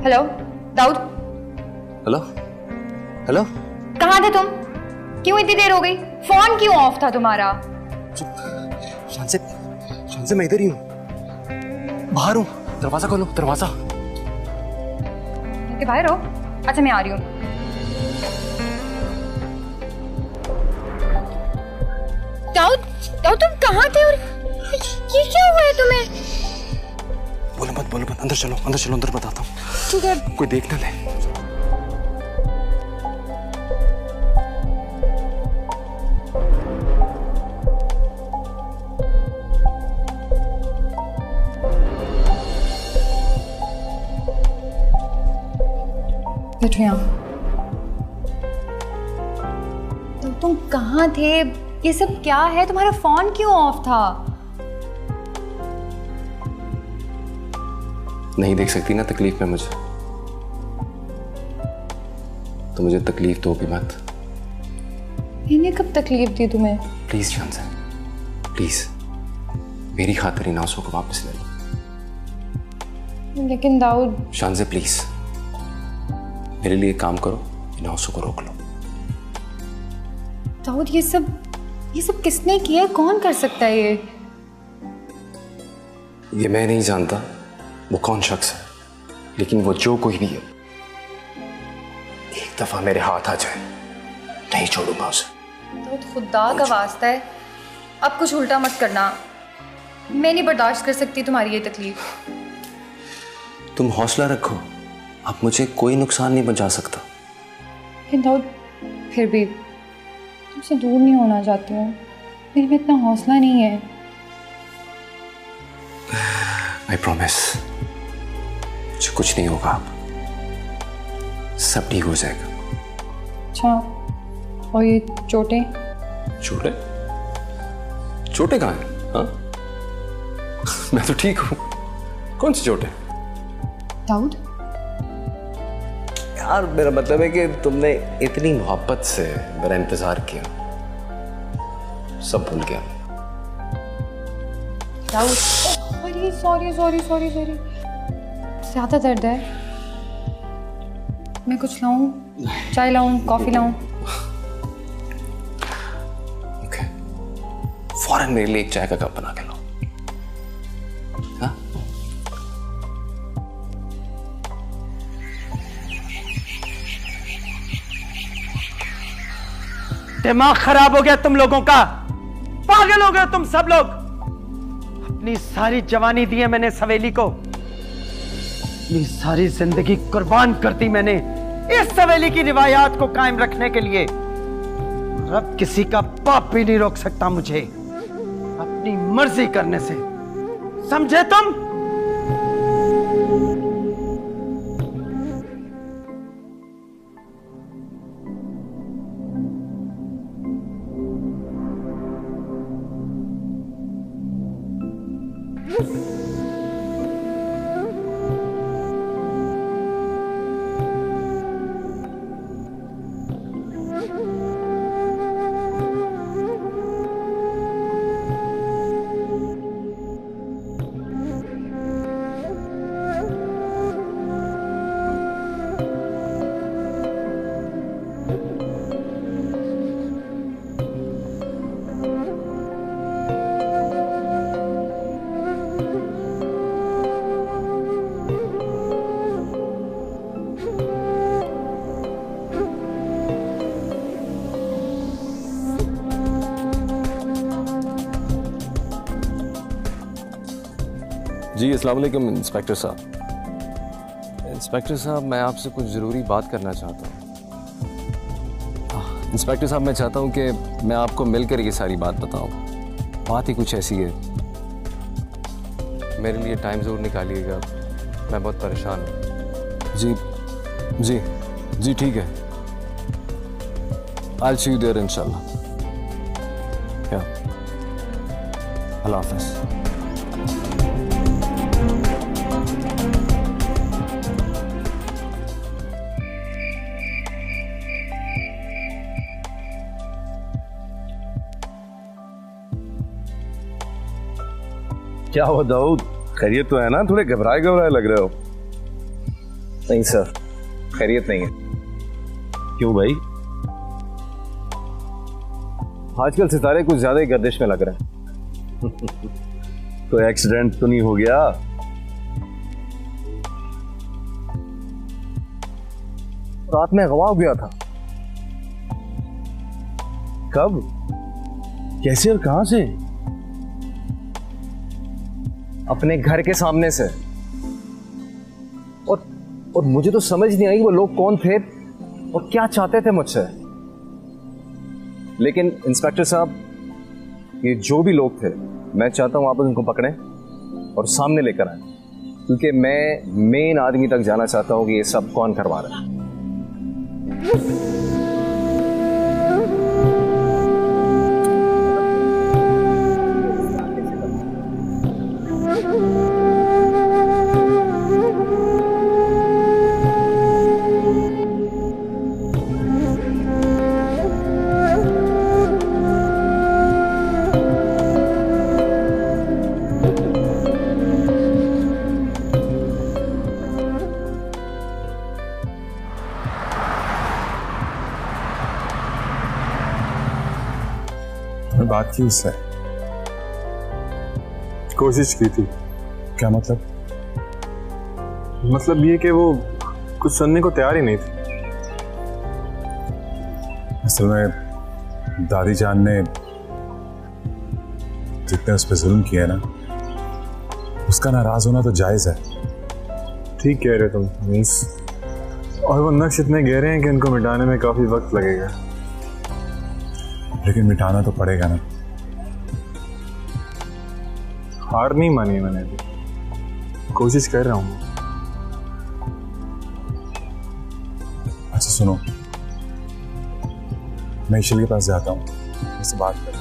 Hello Dawood. Hello hello, कहाँ थे तुम? क्यों इतनी देर हो गई? फोन क्यों ऑफ था तुम्हारा? शान से मैं इधर ही हूँ, बाहर हूँ। दरवाजा खोलो, दरवाजा। के बाहर हो? अच्छा मैं आ रही हूँ। दाऊद दाऊद तुम कहाँ थे और ये क्या हुआ है तुम्हें? बोलो मत, अंदर चलो, अंदर बताता हूँ। ठीक है। कोई देख ना ले। बैठो यहाँ। तो तुम कहाँ थे? ये सब क्या है? तुम्हारा फोन क्यों ऑफ था? नहीं देख सकती ना तकलीफ में मुझे, तो मुझे तकलीफ तो होगी मत। मैंने कब तकलीफ दी तुम्हें? प्लीज शान से, प्लीज मेरी खातिर इन आंसुओं को वापस ले लो। लेकिन दाऊद। शान से प्लीज मेरे लिए काम करो, इन आंसुओं को रोक लो। दाऊद ये सब किसने किया? कौन कर सकता है ये? ये मैं नहीं जानता वो कौन शख्स है, लेकिन वो जो कोई भी है, एक दफा मेरे हाथ आ जाए नहीं छोड़ूंगा उसे। दाऊद खुदा का वास्ता है, अब कुछ उल्टा मत करना। मैं नहीं बर्दाश्त कर सकती तुम्हारी ये तकलीफ। तुम हौसला रखो, अब मुझे कोई नुकसान नहीं पहुंचा सकता। लेकिन दाऊद फिर भी तुमसे दूर नहीं होना चाहती हूँ, मेरे में इतना हौसला नहीं है। आई प्रॉमिस मुझे कुछ नहीं होगा, अब सब ठीक हो जाएगा। अच्छा, और ये चोटें? चोटें कहाँ हैं? हाँ मैं तो ठीक हूँ, कौन सी चोटें? दाऊद यार मेरा मतलब है कि तुमने इतनी मोहब्बत से मेरा इंतजार किया, सब भूल गया। दाऊद सॉरी ज्यादा दर्द है? मैं कुछ लाऊं? चाय लाऊं? कॉफी लाऊं? ओके, फौरन मेरे लिए एक चाय का कप बना के लो। हाँ? दिमाग खराब हो गया तुम लोगों का, पागल हो गए तुम सब लोग। अपनी सारी जवानी दी है मैंने सवेली को, अपनी सारी जिंदगी कुर्बान कर दी मैंने इस सवेली की रिवायात को कायम रखने के लिए। अब किसी का बाप भी नहीं रोक सकता मुझे अपनी मर्जी करने से, समझे तुम? जी अस्सलाम वालेकुम इंस्पेक्टर साहब। इंस्पेक्टर साहब मैं आपसे कुछ ज़रूरी बात करना चाहता हूँ। इंस्पेक्टर साहब मैं चाहता हूँ कि मैं आपको मिलकर ये सारी बात बताऊँ। बात ही कुछ ऐसी है, मेरे लिए टाइम ज़रूर निकालिएगा, मैं बहुत परेशान हूँ। जी ठीक है, I'll see you there इंशाल्लाह। अल्लाह हाफ़िज़। क्या हुआ दाऊद, खैरियत तो है ना? थोड़े घबराए लग रहे हो। नहीं सर, खैरियत नहीं है। क्यों भाई? आजकल सितारे कुछ ज्यादा ही गर्दिश में लग रहे हैं। तो एक्सीडेंट तो नहीं हो गया? रात में गवा हो गया था। कब, कैसे और कहां से? अपने घर के सामने से। और मुझे तो समझ नहीं आई वो लोग कौन थे और क्या चाहते थे मुझसे। लेकिन इंस्पेक्टर साहब, ये जो भी लोग थे, मैं चाहता हूं आप उनको पकड़ें और सामने लेकर आए, क्योंकि मैं मेन आदमी तक जाना चाहता हूं कि ये सब कौन करवा रहा है। बात की उससे, कोशिश की थी। क्या मतलब? मतलब ये कि वो कुछ सुनने को तैयार ही नहीं थी। असल में दादी जान ने जितने उस पर जुल्म किया ना, उसका नाराज होना तो जायज है। ठीक कह रहे तुम मीस, और वो नक्श इतने गहरे हैं कि इनको मिटाने में काफी वक्त लगेगा। लेकिन मिटाना तो पड़ेगा ना। हार नहीं मानी मैंने भी, कोशिश कर रहा हूं। अच्छा सुनो, मैं ईशल के पास जाता हूं, उससे बात कर।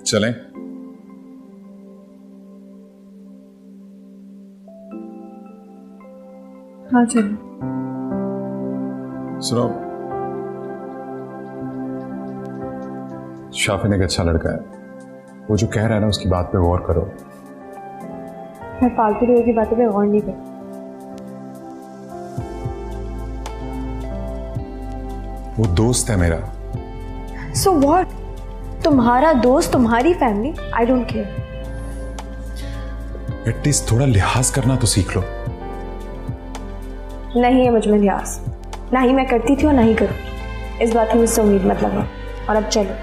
चलें? हाँ चलो। सुनो, शाफिन एक अच्छा लड़का है, वो जो कह रहा है ना उसकी बात पे गौर करो। मैं फालतू लोगों की बातों पे गौर नहीं करती। वो दोस्त है मेरा। So what? तुम्हारा दोस्त, तुम्हारी family, I don't care. At least थोड़ा लिहाज करना तो सीख लो। नहीं है मुझ में लिहाज, ना ही मैं करती थी और ना ही करूँगी। इस बात की मुझसे उम्मीद मत लगाओ। और अब चलो।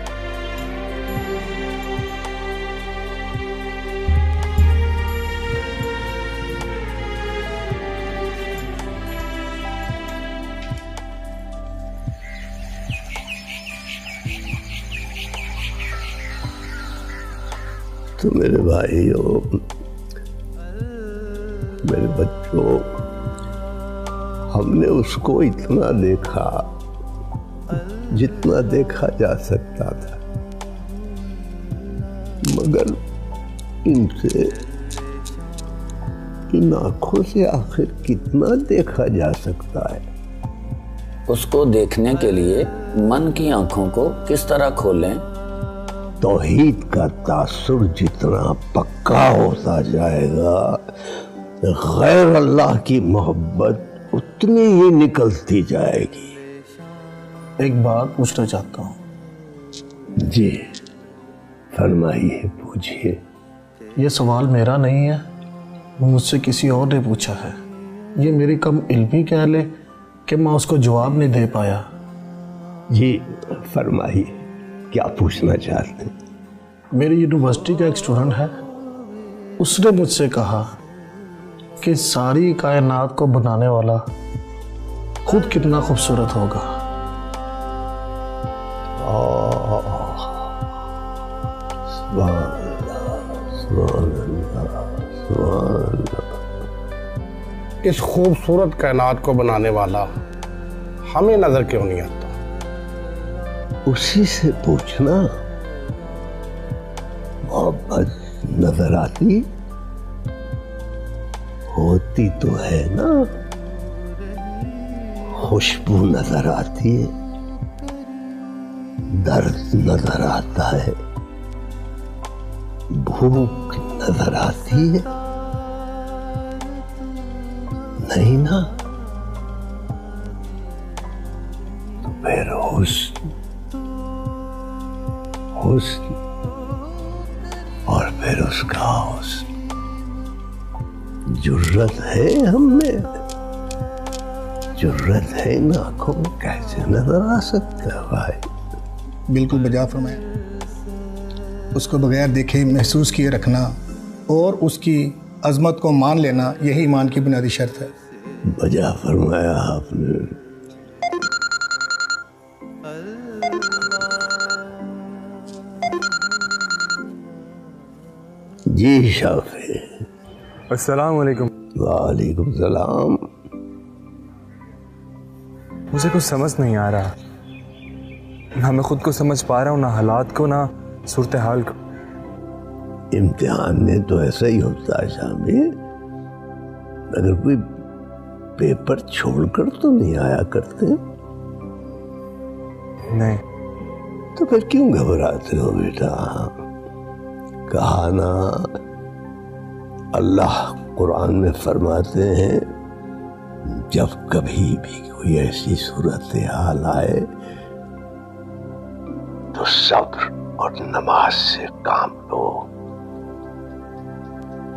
तो मेरे भाइयों, मेरे बच्चों, हमने उसको इतना देखा जितना देखा जा सकता था, मगर इनसे, इन आंखों से आखिर कितना देखा जा सकता है? उसको देखने के लिए मन की आंखों को किस तरह खोलें? तौहीद का तासुर जितना पक्का होता जाएगा, गैर अल्लाह की मोहब्बत उतनी ही निकलती जाएगी। एक बात पूछना चाहता हूँ। जी फरमाइए, पूछिए। ये सवाल मेरा नहीं है, मुझसे किसी और ने पूछा है। ये मेरी कम इल्मी कह ले कि मैं उसको जवाब नहीं दे पाया। जी फरमाइए, क्या पूछना चाहते हैं? मेरी यूनिवर्सिटी का एक स्टूडेंट है, उसने मुझसे कहा कि सारी कायनात को बनाने वाला खुद कितना खूबसूरत होगा। इस खूबसूरत कायनात को बनाने वाला हमें नजर क्यों नहीं आता? उसी से पूछना। मोहब्बत नजर आती होती तो है ना, खुशबू नजर आती है, दर्द नजर आता है, भूख नजर आती है, नहीं ना? तो फिर हुस्न और फिर उसका हुस्न, जुर्रत है हमें, जुर्रत है इन आंखों में कैसे नजर आ सकता है भाई? बिल्कुल बजा फरमाया। उसको बगैर देखे महसूस किए रखना और उसकी अजमत को मान लेना, यही ईमान की बुनियादी शर्त है। बजा फरमाया आपने। जी शाफी। अस्सलाम वालेकुम। वालेकुम सलाम। मुझे कुछ समझ नहीं आ रहा, ना मैं खुद को समझ पा रहा हूँ, ना हालात को, ना सूरत हाल को। इम्तिहान में तो ऐसा ही होता है शामी, अगर कोई पेपर छोड़कर तो नहीं आया करते? नहीं। तो फिर क्यों घबराते हो बेटा? कहा ना, अल्लाह कुरान में फरमाते हैं, जब कभी भी कोई ऐसी सूरत हाल आए तो सब्र और नमाज से काम लो,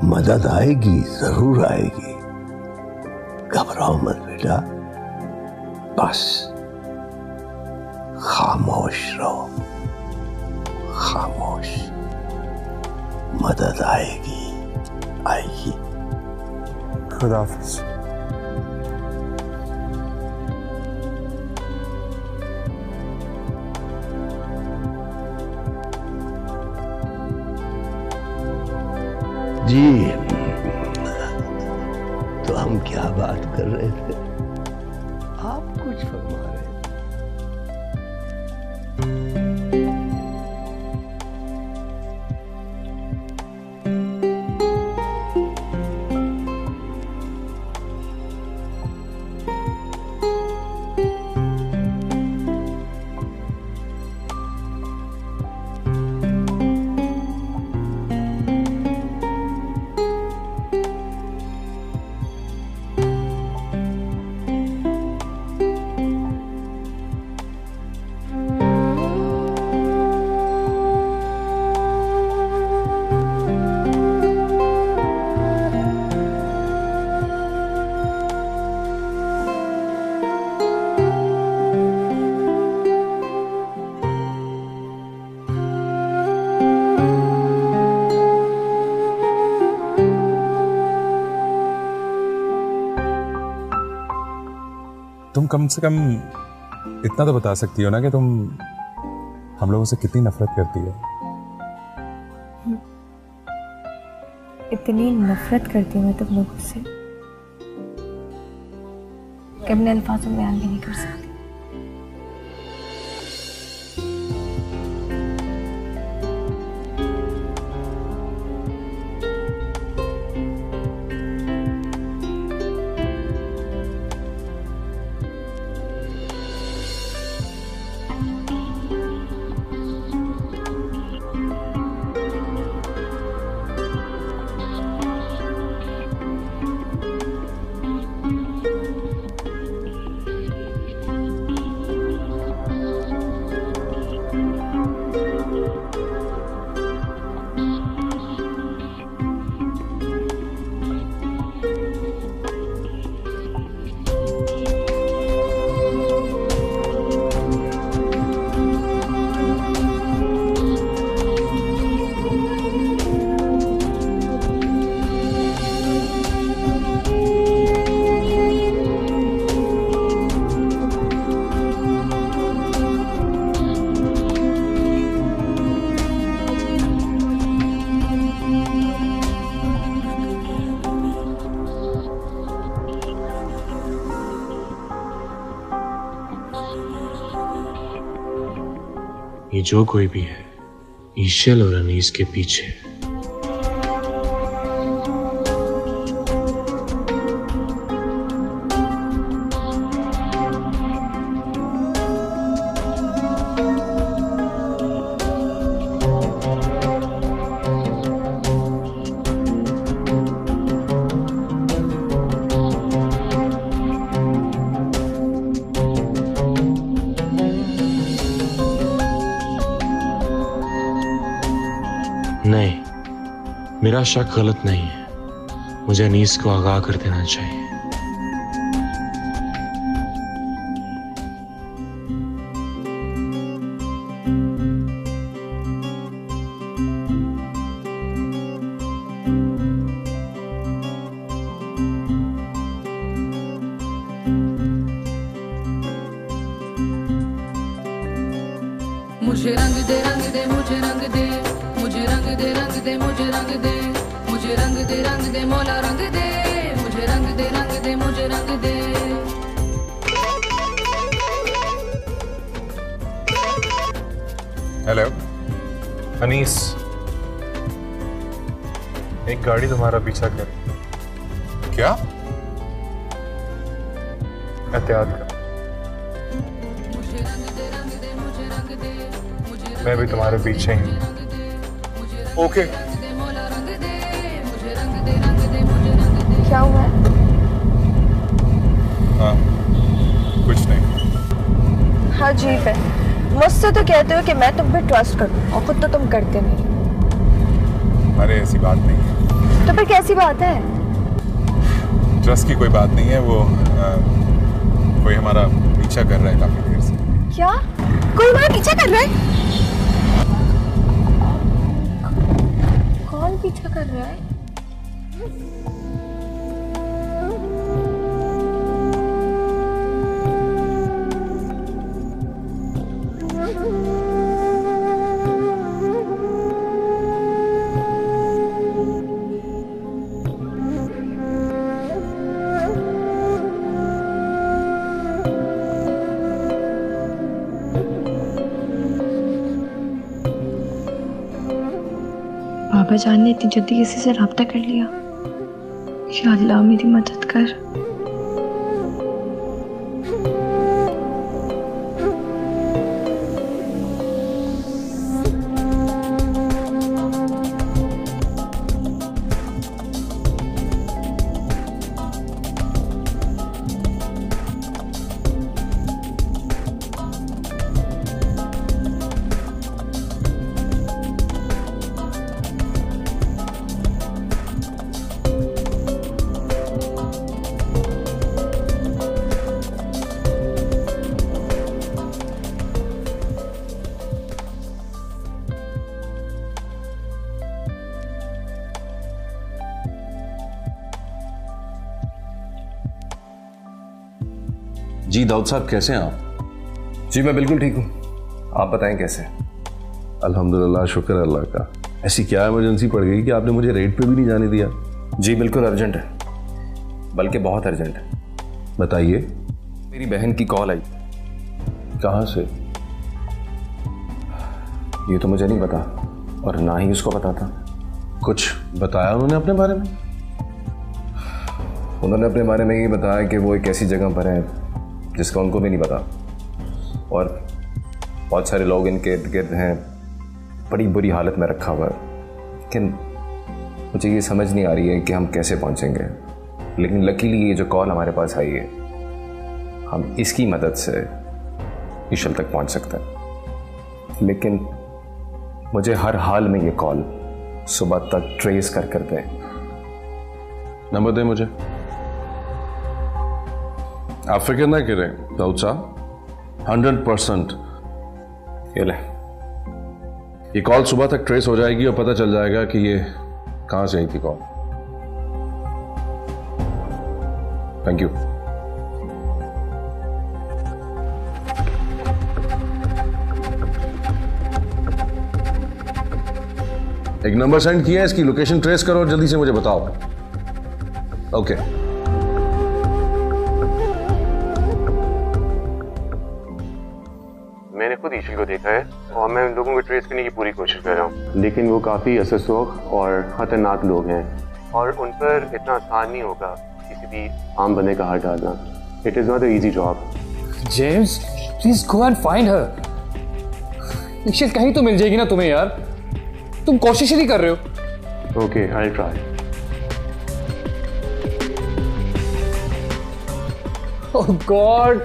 मदद आएगी, जरूर आएगी। घबराओ मत बेटा, बस खामोश रहो, खामोश। मदद आएगी, आएगी। खुदा हाफिज। जी, तो हम क्या बात कर रहे थे? आप कुछ फरमा रहे थे। तुम कम से कम इतना तो बता सकती हो ना कि तुम हम लोगों से कितनी नफरत करती हो। इतनी नफरत करती हूँ मैं तुम लोगों से कि अपने अल्फाजों में बयान भी नहीं कर सकती। यानी जो कोई भी है ईशल और अनीस के पीछे है। नहीं, मेरा शक गलत नहीं है। मुझे अनीस को आगाह कर देना चाहिए। मुझे रंग दे रंग दे मुझे रंग दे, मुझे रंग दे रंग दे मुझे रंग दे, मुझे रंग दे रंग दे मौला रंग दे, मुझे रंग दे रंग दे मुझे रंग दे। हेलो अनीस, एक गाड़ी तुम्हारा पीछा कर। क्या? एहतियात कर, मैं भी तुम्हारे पीछे ही हूँ। ओके। क्या हुआ है? हाँ कुछ नहीं। हाँ अजीब है, मुझसे तो कहते हो कि मैं तुम पे ट्रस्ट करूं और खुद तो तुम करते नहीं। अरे ऐसी बात नहीं है। तो फिर कैसी बात है? ट्रस्ट की कोई बात नहीं है, वो कोई हमारा पीछा कर रहा है काफी देर से। क्या? कोई हमारा पीछा कर रहा है? कौन पीछा कर रहा है? बाबा जान ने इतनी जल्दी किसी से राब्ता कर लिया। या अल्लाह मेरी मदद कर। जी दाऊद साहब, कैसे हैं आप? जी मैं बिल्कुल ठीक हूँ, आप बताएं कैसे? अल्हम्दुलिल्लाह, शुक्र है अल्लाह का। ऐसी क्या इमरजेंसी पड़ गई कि आपने मुझे रेड पे भी नहीं जाने दिया? जी बिल्कुल अर्जेंट है, बल्कि बहुत अर्जेंट है। बताइए। मेरी बहन की कॉल आई। कहाँ से? ये तो मुझे नहीं पता और ना ही उसको पता था। कुछ बताया उन्होंने अपने बारे में? उन्होंने अपने बारे में ये बताया कि वो एक ऐसी जगह पर है जिसका उनको भी नहीं पता और बहुत सारे लोग इनके इर्द गिर्द हैं, बड़ी बुरी हालत में रखा हुआ है। लेकिन मुझे ये समझ नहीं आ रही है कि हम कैसे पहुंचेंगे। लेकिन लकीली ये जो कॉल हमारे पास आई है, हम इसकी मदद से ईशल तक पहुंच सकते हैं। लेकिन मुझे हर हाल में ये कॉल सुबह तक ट्रेस कर दें। नंबर दें मुझे। आप फिक्र ना करें दाऊद साहब, 100% ये ले। ये कॉल सुबह तक ट्रेस हो जाएगी और पता चल जाएगा कि ये कहां से आई थी कॉल। Thank you. एक नंबर सेंड किया है, इसकी लोकेशन ट्रेस करो और जल्दी से मुझे बताओ। ओके। मैंने खुद ईशल को देखा है, और मैं उन लोगों को ट्रेस करने की पूरी कोशिश कर रहा हूँ, लेकिन वो काफ़ी असरसोख और ख़तरनाक लोग हैं और उन पर इतना आसान नहीं होगा किसी भी आम बंदे का हाथ डालना। It is not a easy job. James please go and find her. Ishil कहीं तो मिल जाएगी ना तुम्हें यार, तुम कोशिश ही नहीं कर रहे हो। Okay I try. Oh God,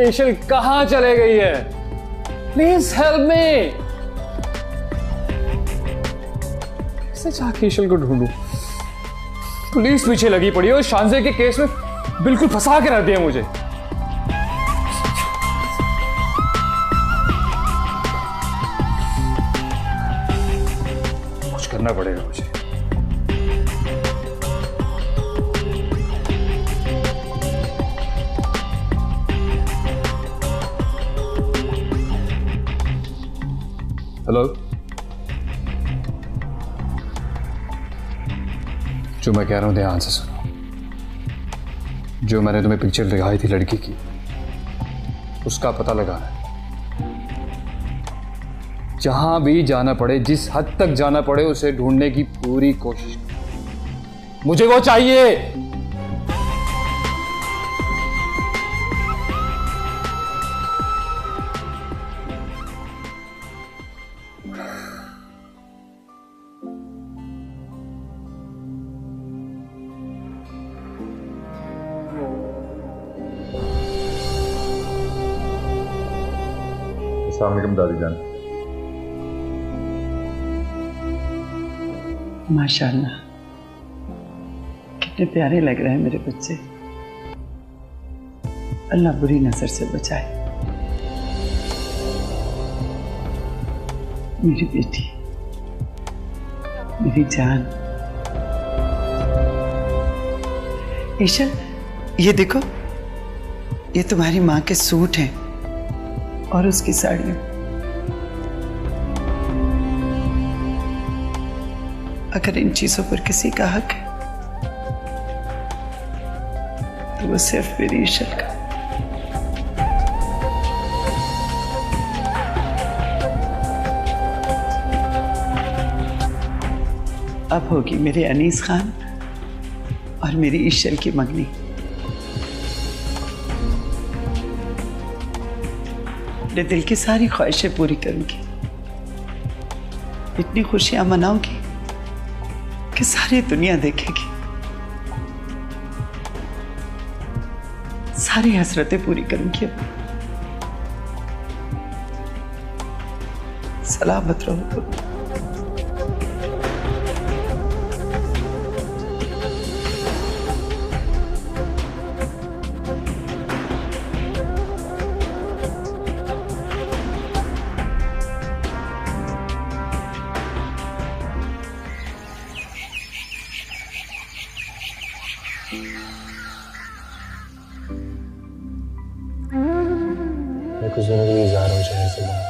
Ishil कहाँ चले गई है? Please help me. कैसे जाके इशिल को ढूंढूं? पुलिस पीछे लगी पड़ी है और शानजे के केस में बिल्कुल फंसा के रख दिया मुझे। कुछ करना पड़ेगा मुझे। हेलो, जो मैं कह रहा हूं ध्यान से सुनो। जो मैंने तुम्हें पिक्चर दिखाई थी लड़की की, उसका पता लगाना है। जहां भी जाना पड़े, जिस हद तक जाना पड़े, उसे ढूंढने की पूरी कोशिश करो। मुझे वो चाहिए। अस्सलाम वालेकुम दादी जान। माशाल्लाह, कितने प्यारे लग रहे हैं मेरे बच्चे। अल्लाह बुरी नजर से बचाए। मेरी बेटी, मेरी जान। ईशा, ये देखो, ये तुम्हारी माँ के सूट हैं और उसकी साड़ियां। अगर इन चीजों पर किसी का हक है तो वो सिर्फ मेरी इशल का। अब होगी मेरे अनीस खान और मेरी इशल की मंगनी। अपने दिल की सारी ख्वाहिशें पूरी करूंगी। इतनी खुशियां मनाऊंगी कि सारी दुनिया देखेगी। सारी हसरतें पूरी करूंगी। अब सलामत रहो तुम। मैं कुछ दिनों के लिए जा रहा हूँ शहर से बाहर।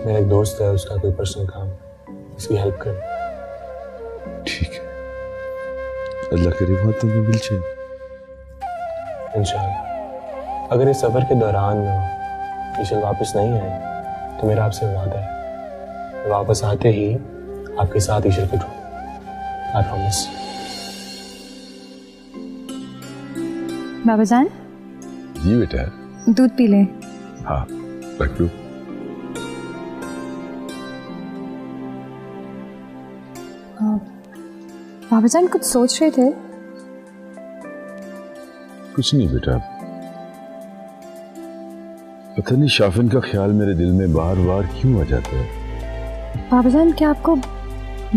मेरा एक दोस्त है, उसका कोई पर्सनल काम, उसकी हेल्प कर। ठीक है, अल्लाह करे वहां तुम्हें मिल जाए इंशाअल्लाह। अगर इस सफर के दौरान ईशल वापस नहीं आए तो मेरा आपसे वादा है, वापस आते ही आपके साथ ईशल को ढूंढूंगा। I promise. बाबा जान, जी बेटा। दूध पी ले। हाँ, रख दो। बाबा जान कुछ सोच रहे थे? कुछ नहीं बेटा, पता नहीं शाफिन का ख्याल मेरे दिल में बार बार क्यों आ जाता है। बाबा जान, क्या आपको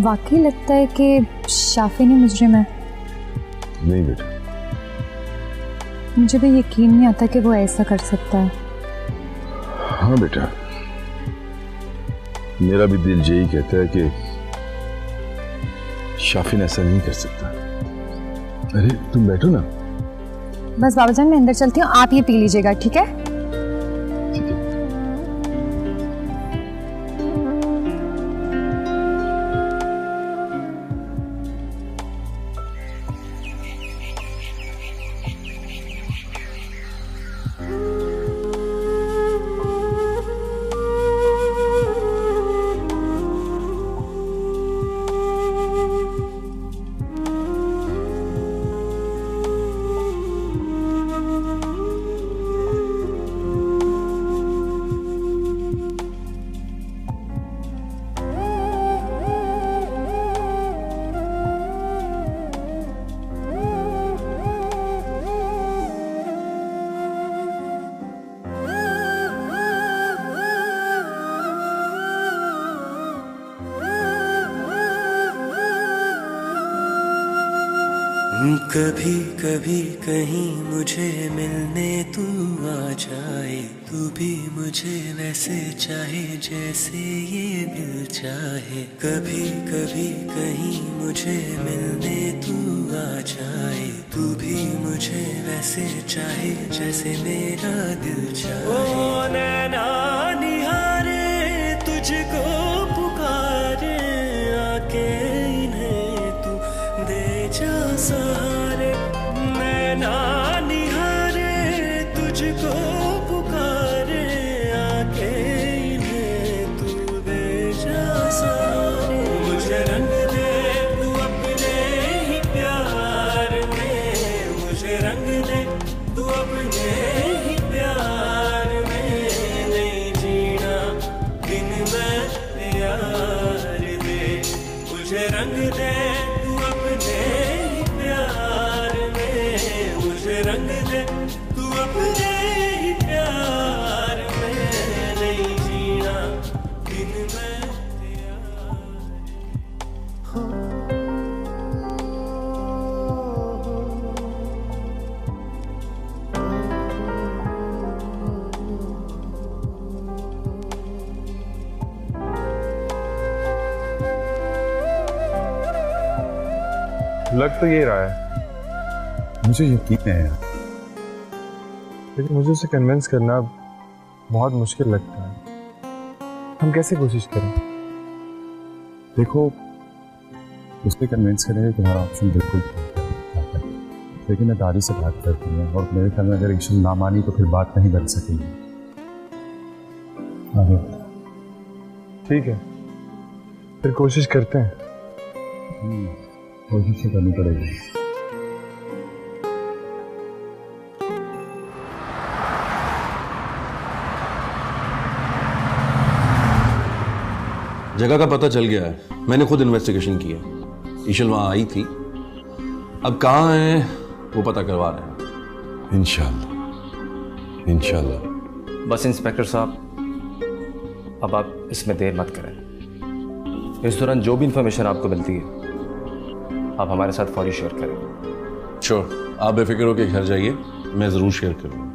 वाकई लगता है कि शाफिन ही मुजरिम है? नहीं बेटा, मुझे भी यकीन नहीं आता कि वो ऐसा कर सकता है। हाँ बेटा, मेरा भी दिल यही कहता है कि शाफिन ऐसा नहीं कर सकता। अरे तुम बैठो ना। बस बाबा जान, मैं अंदर चलती हूँ, आप ये पी लीजिएगा, ठीक है? ठीक है। कभी कभी कहीं मुझे मिलने तू आ जाए, तू भी मुझे वैसे चाहे जैसे ये दिल चाहे। कभी कभी कहीं मुझे मिलने तू आ जाए, तू भी मुझे वैसे चाहे जैसे मेरा दिल चाहे। ओ नैना निहारे तुझको पुकारे, आके इन्हें तू दे जा सहारे। नैना निहारे तुझको पुकारे, आके इन्हें तू दे जा सहारे। मुझे रंग दे तू अपने ही प्यार में, मुझे रंग दे तू अपने ही प्यार में। नहीं जीना बिन मैं यार दे, मुझे रंग दे तू अपने ही प्यार में, मुझे रंग दे तू अपने ही प्यार में। नहीं जीना बिन मैं लग तो ये रहा है, मुझे यकीन है यार, लेकिन मुझे उसे कन्विंस करना बहुत मुश्किल लगता है। हम कैसे कोशिश करें? देखो, उसे कन्विंस करेंगे तुम्हारा ऑप्शन बिल्कुल ठीक है, लेकिन मैं दादी से बात करती हूँ और मेरे ख्याल में अगर ईशल ना मानी तो फिर बात नहीं बन सकेगी। ठीक है, फिर कोशिश करते हैं। कोशिश तो करनी पड़ेगी। जगह का पता चल गया है, मैंने खुद इन्वेस्टिगेशन की है। ईशल वहां आई थी, अब कहाँ है वो पता करवा रहे हैं। इंशाल्लाह इंशाल्लाह। बस इंस्पेक्टर साहब, अब आप इसमें देर मत करें। इस दौरान जो भी इंफॉर्मेशन आपको मिलती है आप हमारे साथ फौरी शेयर करें। श्योर, आप बेफिक्र होकर घर जाइए, मैं जरूर शेयर करूँगा।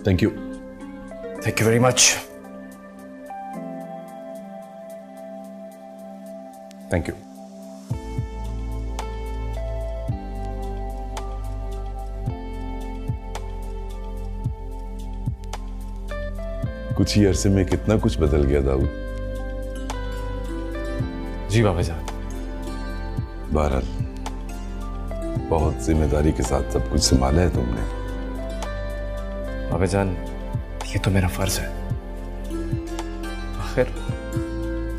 Thank you. Thank you very much. Thank you. कुछ ही अरसे में कितना कुछ बदल गया दाऊद। जी बाबा जान। बहरहाल बहुत जिम्मेदारी के साथ सब कुछ संभाला है तुमने। बाबा जान, ये तो मेरा फर्ज है, आखिर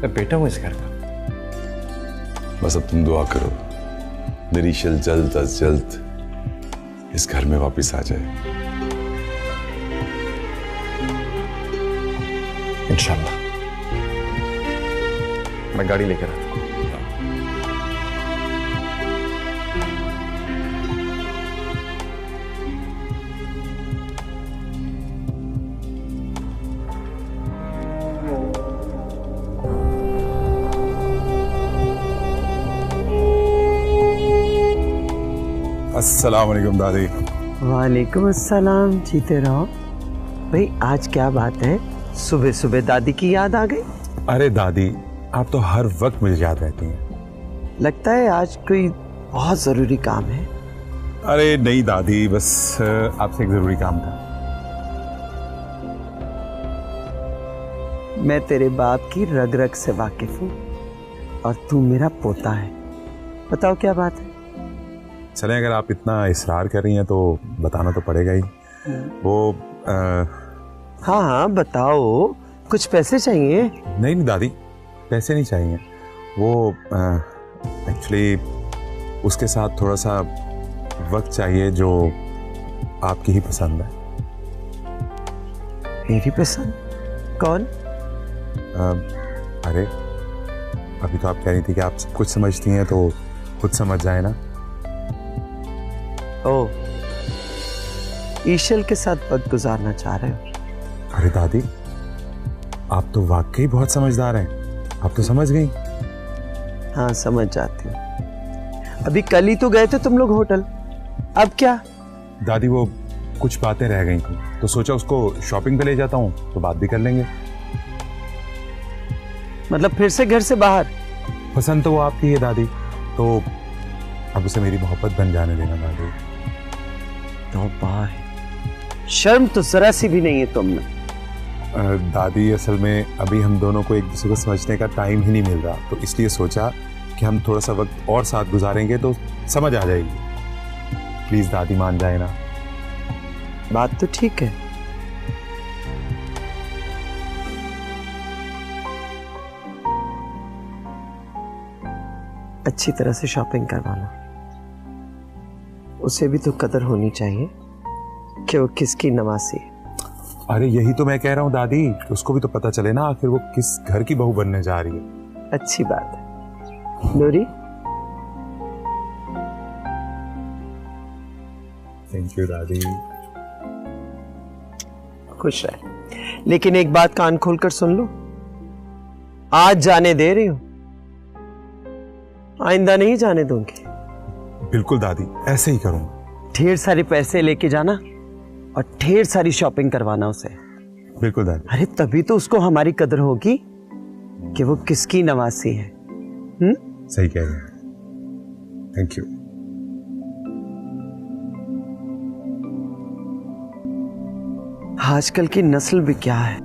मैं बेटा हूं इस घर का। बस अब तुम दुआ करो मेरी ईशल जल्द अज जल्द इस घर में वापस आ जाए। इंशाल्लाह। मैं गाड़ी लेकर आता हूं। अस्सलाम वालेकुम दादी। वालेकुम अस्सलाम। जीते रहो भाई। आज क्या बात है, सुबह सुबह दादी की याद आ गई? अरे दादी, आप तो हर वक्त मुझे याद रहती हैं। लगता है आज कोई बहुत जरूरी काम है। अरे नहीं दादी, बस आपसे एक जरूरी काम था। मैं तेरे बाप की रग रग से वाकिफ हूँ और तू मेरा पोता है। बताओ क्या बात है? चलें, अगर आप इतना इसरार कर रही हैं तो बताना तो पड़ेगा ही। वो हाँ हाँ बताओ। कुछ पैसे चाहिए? नहीं नहीं दादी, पैसे नहीं चाहिए। वो एक्चुअली उसके साथ थोड़ा सा वक्त चाहिए जो आपकी ही पसंद है। मेरी पसंद? कौन? अरे अभी तो आप कह रही थी कि आप सब कुछ समझती हैं, तो खुद समझ जाए ना। ओ, ईशल के साथ वक्त गुजारना चाह रहे हो? अरे दादी, आप तो वाकई बहुत समझदार हैं। आप तो समझ गई। हाँ समझ जाती हूँ। अभी कल ही तो गए थे तुम लोग होटल, अब क्या? दादी वो कुछ बातें रह गई थी तो सोचा उसको शॉपिंग पे ले जाता हूँ तो बात भी कर लेंगे। मतलब फिर से घर से बाहर? पसंद तो वो आपकी है दादी, तो अब उसे मेरी मोहब्बत बन जाने देना दादी। तौबा, शर्म तो जरा सी भी नहीं है तुम में। दादी असल में अभी हम दोनों को एक दूसरे को समझने का टाइम ही नहीं मिल रहा, तो इसलिए सोचा कि हम थोड़ा सा वक्त और साथ गुजारेंगे तो समझ आ जाएगी। प्लीज दादी मान जाए ना। बात तो ठीक है। अच्छी तरह से शॉपिंग करवाना, उसे भी तो कदर होनी चाहिए कि वो किसकी नवासी है। अरे यही तो मैं कह रहा हूँ दादी, उसको भी तो पता चले ना आखिर वो किस घर की बहू बनने जा रही है। अच्छी बात है। नूरी, थैंक यू दादी। खुश रहे, लेकिन एक बात कान खोलकर सुन लो, आज जाने दे रही हूं, आइंदा नहीं जाने दूंगी। बिल्कुल दादी, ऐसे ही करूंगा। ढेर सारे पैसे लेके जाना और ढेर सारी शॉपिंग करवाना उसे। बिल्कुल दादी। अरे तभी तो उसको हमारी कदर होगी कि वो किसकी नवासी है। सही कह रहे हैं। Thank you. आजकल की नस्ल भी क्या है।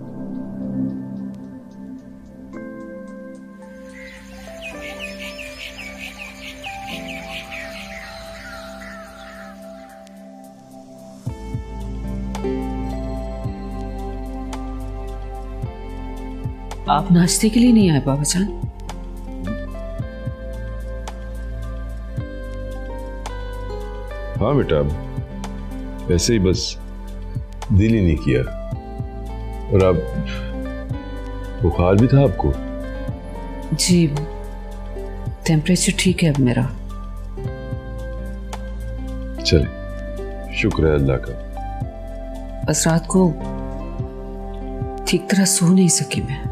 आप नाश्ते के लिए नहीं आए बाबा जान? हाँ बेटा, वैसे ही बस दिल ही नहीं किया। और अब बुखार भी था आपको? जी, टेम्परेचर ठीक है अब मेरा। चले, शुक्र है अल्लाह का। बस रात को ठीक तरह सो नहीं सकी मैं।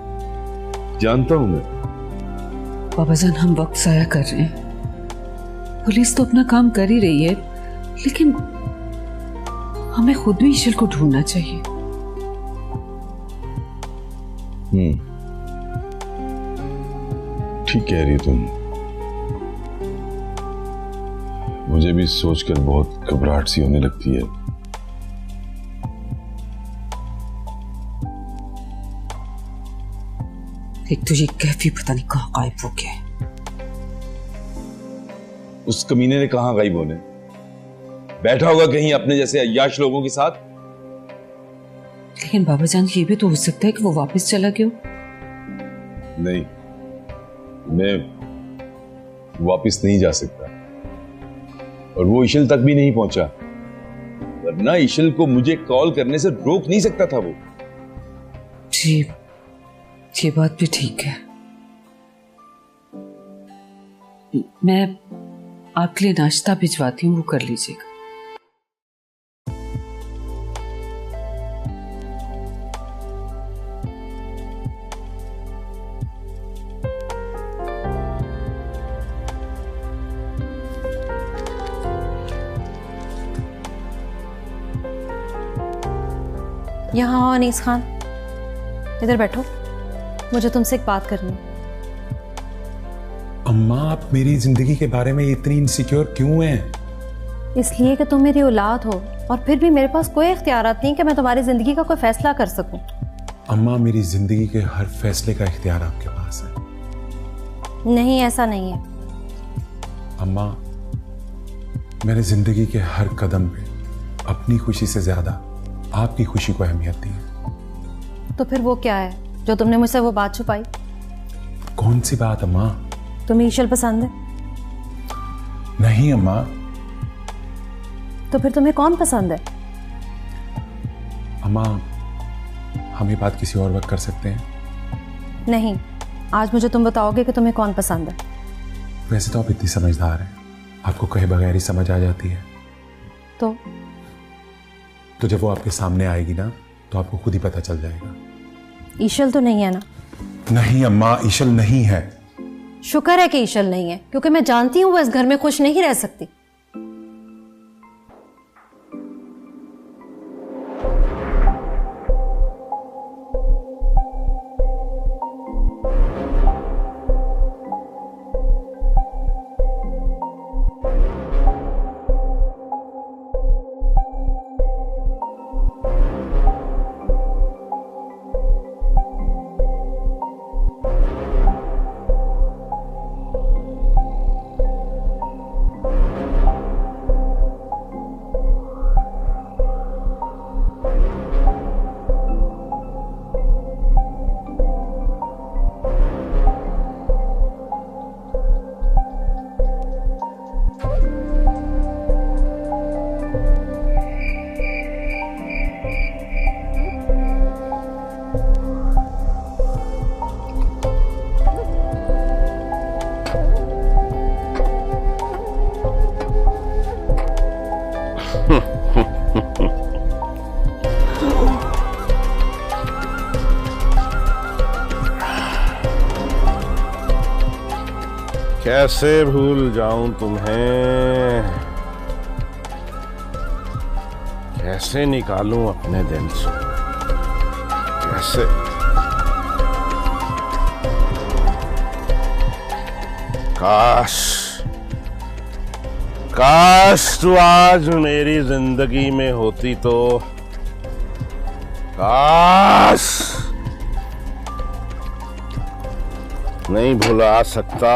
जानता हूं मैं। बाबा जान, हम वक्त जाया कर रहे हैं। पुलिस तो अपना काम कर ही रही है, लेकिन हमें खुद भी ईश्वर को ढूंढना चाहिए। ठीक कह रही तुम। मुझे भी सोचकर बहुत घबराहट सी होने लगती है। एक तो ये कैफी पता नहीं कहां गायब हो गया। उस कमीने ने कहां गायब होने? बैठा होगा कहीं अपने जैसे अय्याश लोगों के साथ। लेकिन बाबा जान, ये भी तो हो सकता है कि वो वापस चला गया। नहीं, मैं वापस नहीं जा सकता, और वो ईशल तक भी नहीं पहुंचा, वरना ईशल को मुझे कॉल करने से रोक नहीं सकता था वो। जी, ये बात भी ठीक है। मैं आपके लिए नाश्ता भिजवाती हूँ, वो कर लीजिएगा। यहाँ आओ अनीस खान, इधर बैठो, मुझे तुमसे एक बात करनी है। अम्मा, आप मेरी जिंदगी के बारे में इतनी इनसिक्योर क्यों हैं? इसलिए कि तुम मेरी औलाद हो, और फिर भी मेरे पास कोई इख्तियारात नहीं कि मैं तुम्हारी जिंदगी का कोई फैसला कर सकूं। अम्मा, मेरी जिंदगी के हर फैसले का इख्तियार आपके पास है। नहीं, ऐसा नहीं है। अम्मा, मैंने जिंदगी के हर कदम पे अपनी खुशी से ज्यादा आपकी खुशी को अहमियत दी है। तो फिर वो क्या है जो तुमने मुझसे वो बात छुपाई? कौन सी बात अम्मा? तुम्हें ईशल पसंद है? नहीं अम्मा। तो फिर तुम्हें कौन पसंद है? अम्मा, हम ये बात किसी और वक्त कर सकते हैं। नहीं, आज मुझे तुम बताओगे कि तुम्हें कौन पसंद है। वैसे तो आप इतनी समझदार हैं, आपको कहे बगैर ही समझ आ जाती है। तो जब वो आपके सामने आएगी ना, तो आपको खुद ही पता चल जाएगा। ईशल तो नहीं है ना? नहीं अम्मा, ईशल नहीं है। शुक्र है कि ईशल नहीं है, क्योंकि मैं जानती हूँ वो इस घर में खुश नहीं रह सकती। कैसे भूल जाऊं तुम्हें, कैसे निकालूं अपने दिल से, कैसे। काश तू आज मेरी जिंदगी में होती तो, काश। नहीं भुला सकता।